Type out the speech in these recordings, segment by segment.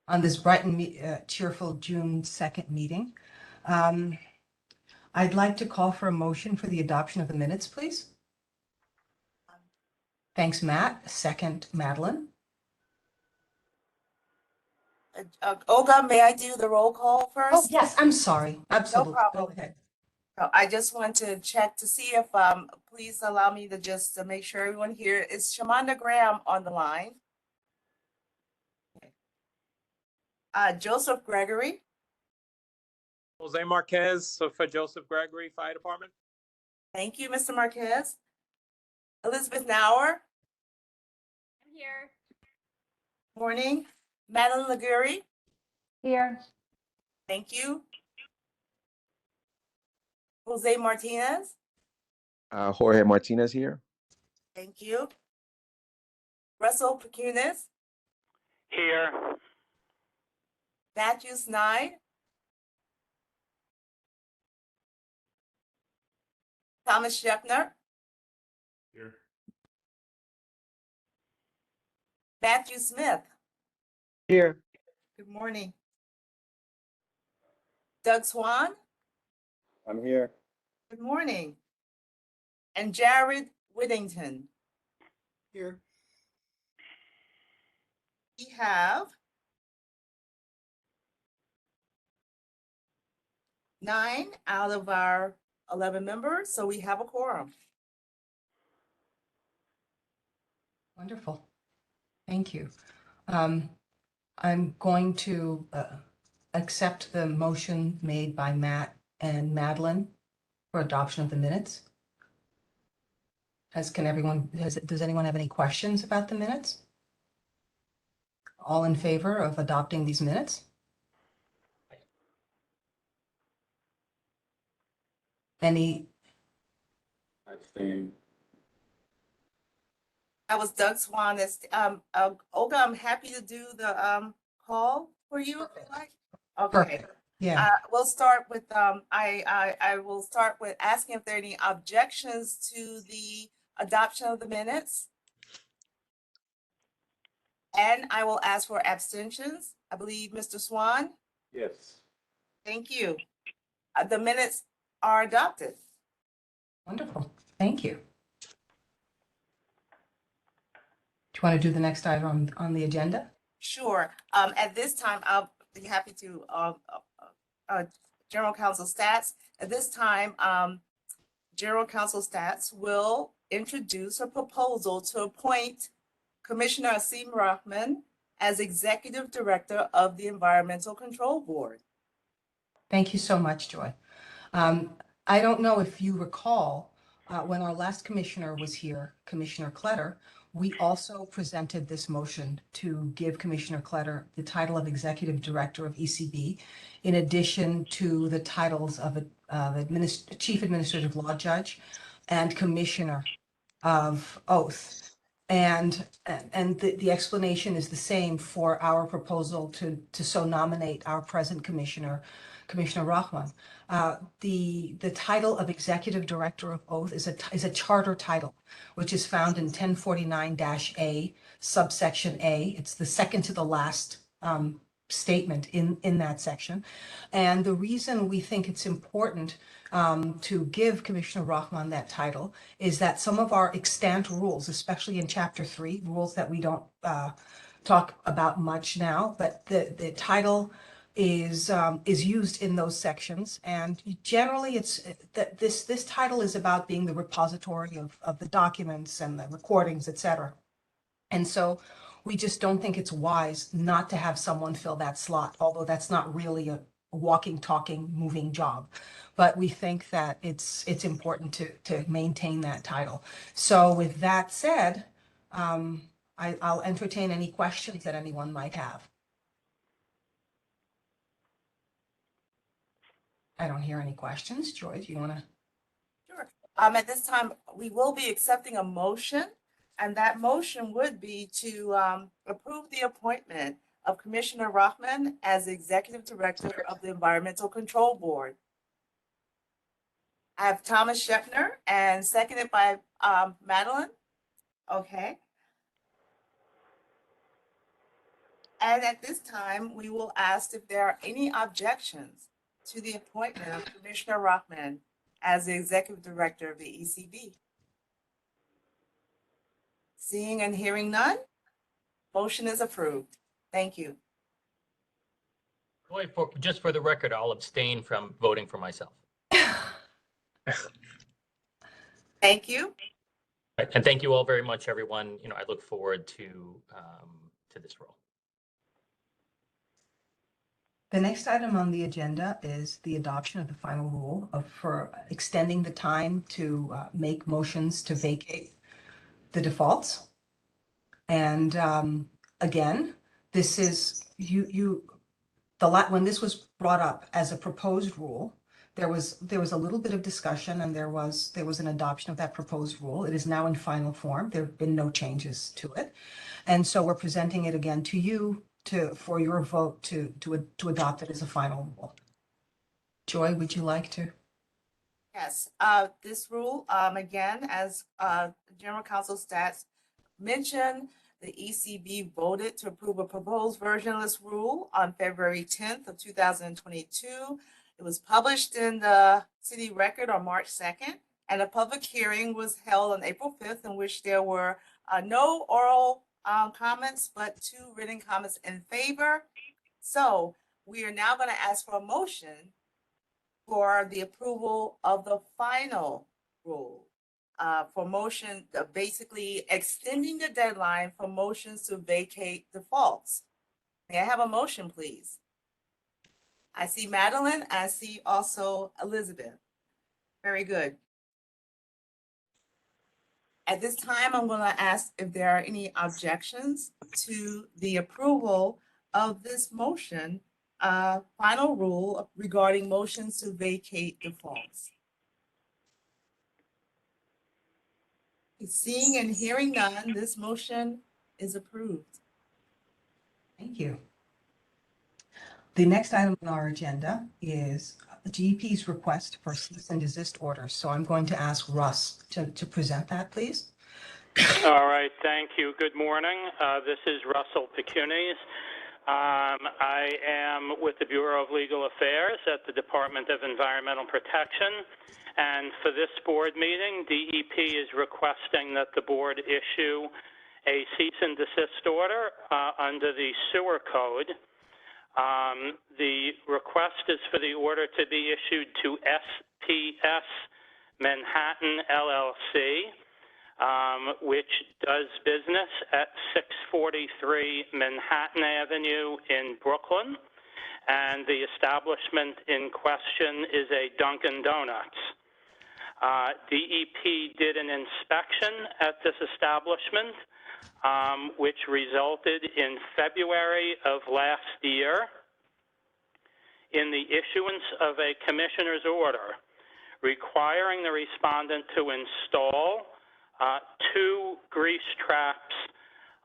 on this bright and cheerful June 2nd meeting. I'd like to call for a motion for the adoption of the minutes, please. Thanks, Matt. Second, Madeline. Olga, may I do the roll call first? Oh, yes, I'm sorry. Absolutely. No problem. Go ahead. I just want to check to see if, please allow me to just to make sure everyone here is Shamanda Graham on the line. Joseph Gregory, Jose Marquez, so for Joseph Gregory Fire Department. thank you, Mr. Marquez. Elizabeth Nauer, I'm here. morning. Madeline Liguri, Here. thank you. Jose Martinez, Jorge Martinez here. thank you. Russell Pecunis, Here. Matthew Snide, Thomas Scheffner, Here. Matthew Smith, Here. good morning. Doug Swan, I'm here. good morning. And Jared Whittington. Here. We have 9 out of our 11 members, so we have a quorum. Wonderful. Thank you. I'm going to accept the motion made by Matt and Madeline for adoption of the minutes. Does anyone have any questions about the minutes? All in favor of adopting these minutes? Any? Abstain. That was Doug Swan. Olga, I'm happy to do the call for you if you like. Okay. Perfect. Yeah. We'll start with I will start with asking if there are any objections to the adoption of the minutes. And I will ask for abstentions. I believe Mr. Swan. Yes. Thank you. The minutes are adopted. Wonderful. Thank you. Do you want to do the next item on the agenda? Sure. At this time, I'll be happy to General Counsel Stats. At this time, General Counsel Stats will introduce a proposal to appoint Commissioner Asim Rahman as Executive Director of the Environmental Control Board. Thank you so much, Joy. I don't know if you recall, when our last commissioner was here, Commissioner Kletter, we also presented this motion to give Commissioner Kletter the title of Executive Director of ECB, in addition to the titles of Chief Administrative Law Judge and Commissioner of Oath. And the explanation is the same for our proposal to so nominate our present commissioner, Commissioner Rahman. The title of Executive Director of Oath is a charter title, which is found in 1049-A, subsection A. It's the second to the last statement in that section. And the reason we think it's important to give Commissioner Rahman that title is that some of our extant rules, especially in Chapter 3, rules that we don't talk about much now, but the title is used in those sections, and generally it's that this title is about being the repository of the documents and the recordings, etc. And so we just don't think it's wise not to have someone fill that slot, although that's not really a walking, talking, moving job. But we think that it's important to maintain that title. So with that said, I'll entertain any questions that anyone might have. I don't hear any questions. Joy, do you want to? Sure. At this time, we will be accepting a motion, and that motion would be to approve the appointment of Commissioner Rahman as Executive Director of the Environmental Control Board. I have Thomas Scheffner and seconded by Madeline. Okay. And at this time, we will ask if there are any objections to the appointment of Commissioner Rockman as the Executive Director of the ECB. Seeing and hearing none, motion is approved. Thank you. Joy, just for the record, I'll abstain from voting for myself. Thank you. And thank you all very much, everyone. I look forward to this role. The next item on the agenda is the adoption of the final rule for extending the time to make motions to vacate the defaults. And again, this is when this was brought up as a proposed rule, there was a little bit of discussion, and there was an adoption of that proposed rule. It is now in final form. There have been no changes to it, and so we're presenting it again to you for your vote to adopt it as a final rule. Joy, would you like to? Yes, this rule, again, as General Counsel Stats mentioned, the ECB voted to approve a proposed version of this rule on February 10th of 2022. It was published in the City Record on March 2nd, and a public hearing was held on April 5th in which there were no oral comments, but 2 written comments in favor. So we are now going to ask for a motion for the approval of the final rule. For motion, basically extending the deadline for motions to vacate defaults. May I have a motion, please? I see Madeline. I see also Elizabeth. Very good. At this time, I'm going to ask if there are any objections to the approval of this motion, final rule regarding motions to vacate defaults. Seeing and hearing none, this motion is approved. Thank you. The next item on our agenda is the GEP's request for cease and desist orders. So I'm going to ask Russ to present that, please. All right, thank you. Good morning. This is Russell Pecunis. I am with the Bureau of Legal Affairs at the Department of Environmental Protection. And for this board meeting, DEP is requesting that the board issue a cease and desist order under the sewer code. The request is for the order to be issued to SPS Manhattan LLC, which does business at 643 Manhattan Avenue in Brooklyn. And the establishment in question is a Dunkin' Donuts. DEP did an inspection at this establishment, which resulted in February of last year in the issuance of a commissioner's order requiring the respondent to install 2 grease traps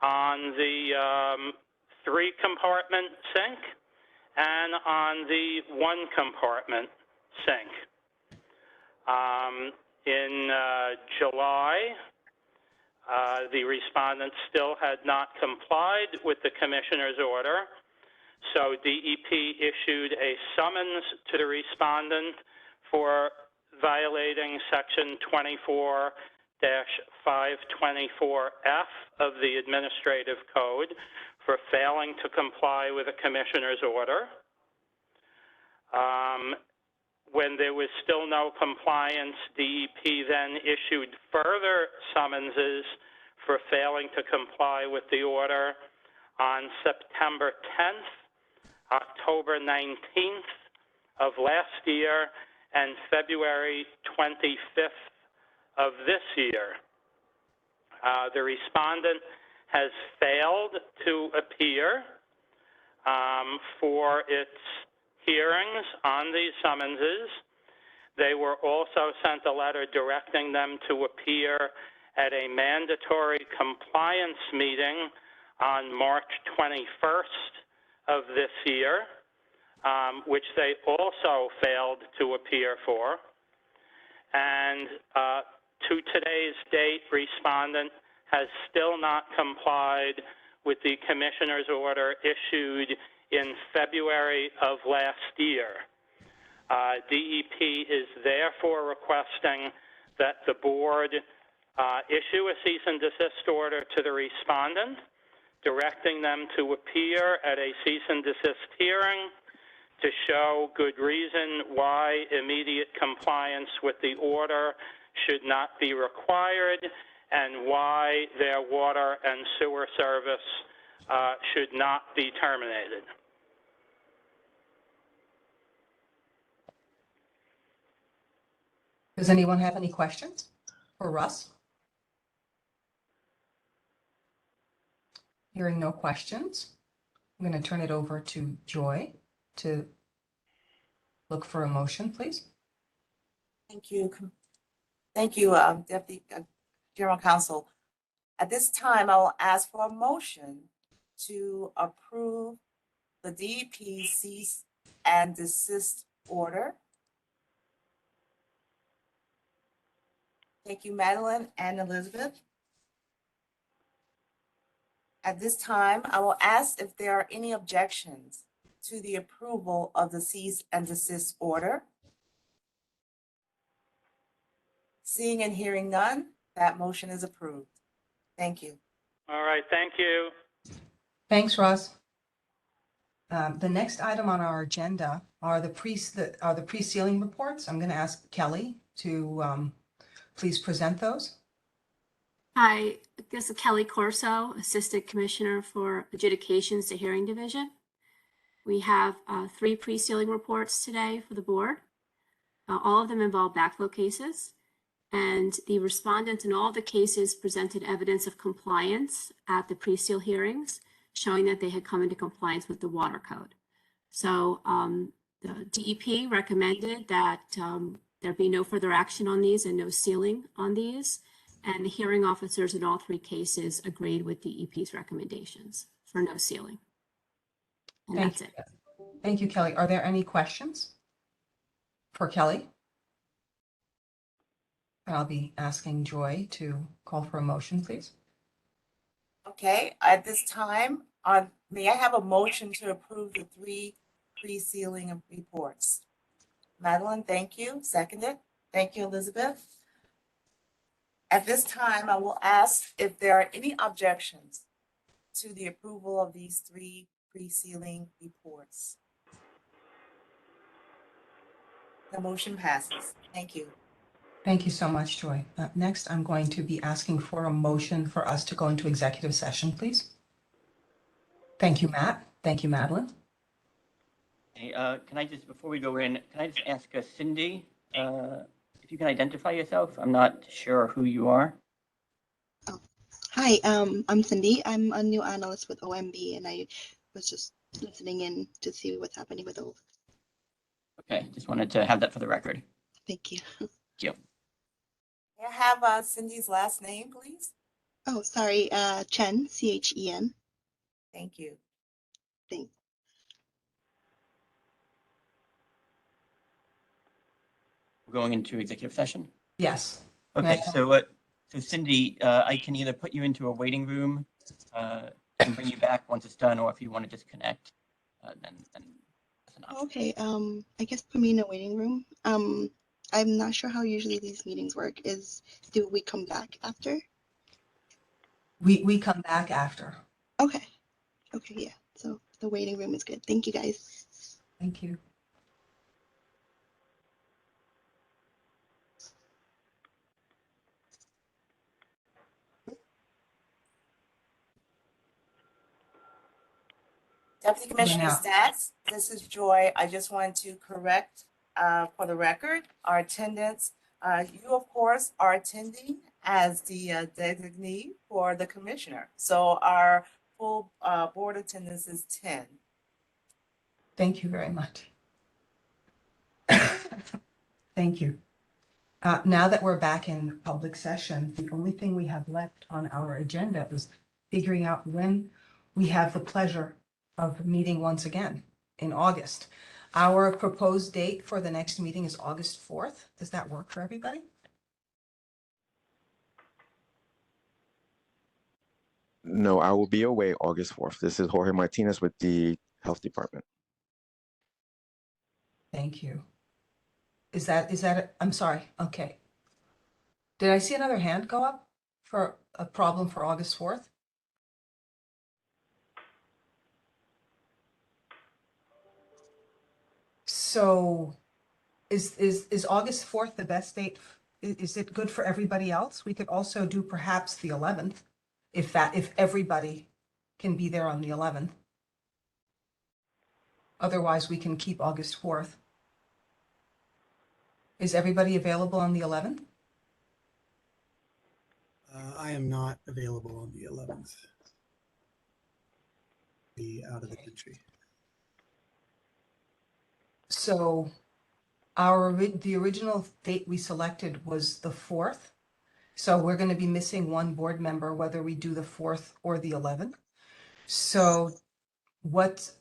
on the 3-compartment sink and on the 1-compartment sink. In July, the respondent still had not complied with the commissioner's order, so DEP issued a summons to the respondent for violating Section 24-524F of the Administrative Code for failing to comply with a commissioner's order. When there was still no compliance, DEP then issued further summonses for failing to comply with the order on September 10th, October 19th of last year, and February 25th of this year. The respondent has failed to appear for its hearings on these summonses. They were also sent a letter directing them to appear at a mandatory compliance meeting on March 21st of this year, which they also failed to appear for. And to today's date, respondent has still not complied with the commissioner's order issued in February of last year. DEP is therefore requesting that the board issue a cease and desist order to the respondent, directing them to appear at a cease and desist hearing to show good reason why immediate compliance with the order should not be required and why their water and sewer service should not be terminated. Does anyone have any questions for Russ? Hearing no questions, I'm going to turn it over to Joy to look for a motion, please. Thank you. Thank you, Deputy General Counsel. At this time, I will ask for a motion to approve the DEP cease and desist order. Thank you, Madeline and Elizabeth. At this time, I will ask if there are any objections to the approval of the cease and desist order. Seeing and hearing none, that motion is approved. Thank you. All right, thank you. Thanks, Russ. The next item on our agenda are the pre-sealing reports. I'm going to ask Kelly to please present those. Hi, this is Kelly Corso, Assistant Commissioner for Adjudications to Hearing Division. We have 3 pre-sealing reports today for the board. All of them involve backflow cases, and the respondents in all the cases presented evidence of compliance at the pre-seal hearings, showing that they had come into compliance with the water code. So the DEP recommended that there be no further action on these and no sealing on these. And the hearing officers in all 3 cases agreed with DEP's recommendations for no sealing. And that's it. Thank you, Kelly. Are there any questions for Kelly? I'll be asking Joy to call for a motion, please. Okay, at this time, may I have a motion to approve the 3 pre-sealing reports? Madeline, thank you. Seconded. Thank you, Elizabeth. At this time, I will ask if there are any objections to the approval of these 3 pre-sealing reports. The motion passes. Thank you. Thank you so much, Joy. Next, I'm going to be asking for a motion for us to go into executive session, please. Thank you, Matt. Thank you, Madeline. Hey, can I just, before we go in, can I just ask Cindy, if you can identify yourself? I'm not sure who you are. Oh. Hi, I'm Cindy. I'm a new analyst with OMB, and I was just listening in to see what's happening with OMB. Okay, just wanted to have that for the record. Thank you. Thank you. May I have Cindy's last name, please? Oh, sorry, Chen, C-H-E-N. Thank you. Thanks. We're going into executive session? Yes. Okay, so Cindy, I can either put you into a waiting room and bring you back once it's done, or if you want to disconnect, then that's an option. Okay, I guess put me in a waiting room. I'm not sure how usually these meetings work. Do we come back after? We come back after. Okay. Okay, yeah. So the waiting room is good. Thank you, guys. Thank you. Deputy Commissioner Now. Stats, this is Joy. I just wanted to correct for the record, our attendance. You, of course, are attending as the designee for the commissioner. So our full board attendance is 10. Thank you very much. Thank you. Now that we're back in public session, the only thing we have left on our agenda is figuring out when we have the pleasure of meeting once again in August. Our proposed date for the next meeting is August 4th. Does that work for everybody? No, I will be away August 4th. This is Jorge Martinez with the Health Department. Thank you. Is that, I'm sorry, okay. Did I see another hand go up for a problem for August 4th? So is August 4th the best date? Is it good for everybody else? We could also do perhaps the 11th, if everybody can be there on the 11th. Otherwise, we can keep August 4th. Is everybody available on the 11th? I am not available on the 11th. Be out of the country. So the original date we selected was the 4th. So we're going to be missing one board member, whether we do the 4th or the 11th. So what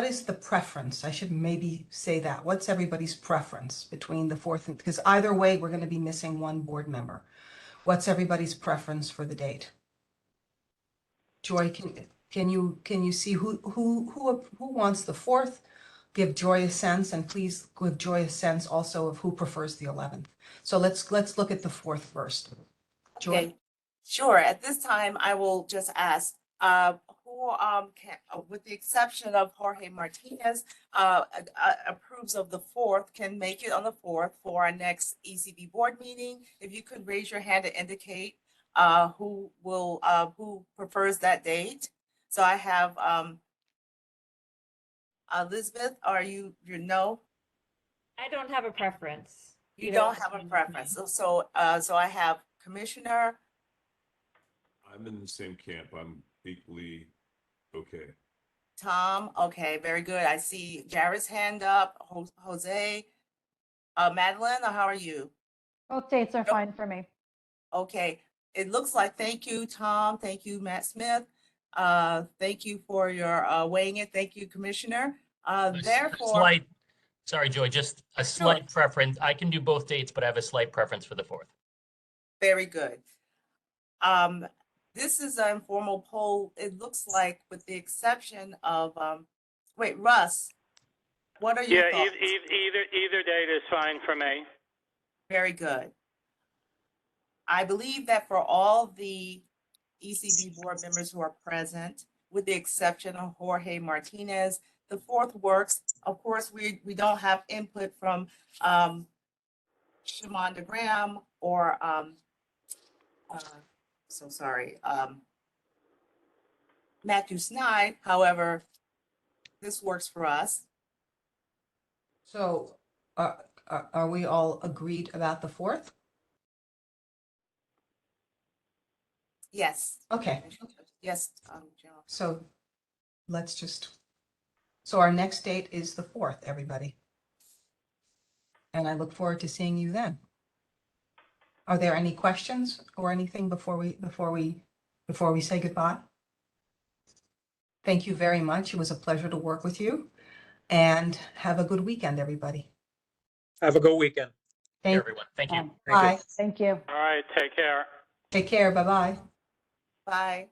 is the preference? I should maybe say that. What's everybody's preference between the 4th and, because either way, we're going to be missing one board member. What's everybody's preference for the date? Joy, can you see who wants the 4th? Give Joy a sense, and please give Joy a sense also of who prefers the 11th. So let's look at the 4th first. Joy? Okay, sure. At this time, I will just ask, who can, with the exception of Jorge Martinez, approves of the 4th, can make it on the 4th for our next ECB board meeting. If you could raise your hand to indicate who prefers that date. So I have Elizabeth, are you no? I don't have a preference. You Either don't one have a is preference. fine. So I have Commissioner. I'm in the same camp. I'm equally okay. Tom, okay, very good. I see Jared's hand up. Jose, Madeline, how are you? Both dates are fine for me. Okay, it looks like, thank you, Tom. Thank you, Matt Smith. Thank you for your weighing in. Thank you, Commissioner. Therefore, Sorry, Joy, just a slight preference. I can do both dates, but I have a slight preference for the 4th. very good. This is an informal poll. It looks like, with the exception of, wait, Russ, what are your Yeah, thoughts? either date is fine for me. Very good. I believe that for all the ECB board members who are present, with the exception of Jorge Martinez, the 4th works. Of course, we don't have input from Shamonda Graham or Matthew Snide. However, this works for us. So are we all agreed about the 4th? Yes. Okay. Yes. General. So so our next date is the 4th, everybody. And I look forward to seeing you then. Are there any questions or anything before we say goodbye? Thank you very much. It was a pleasure to work with you, and have a good weekend, everybody. Have a good weekend. Thank Everyone, thank you. Bye. Thank you. All right, take care. Take care. Bye-bye. Bye.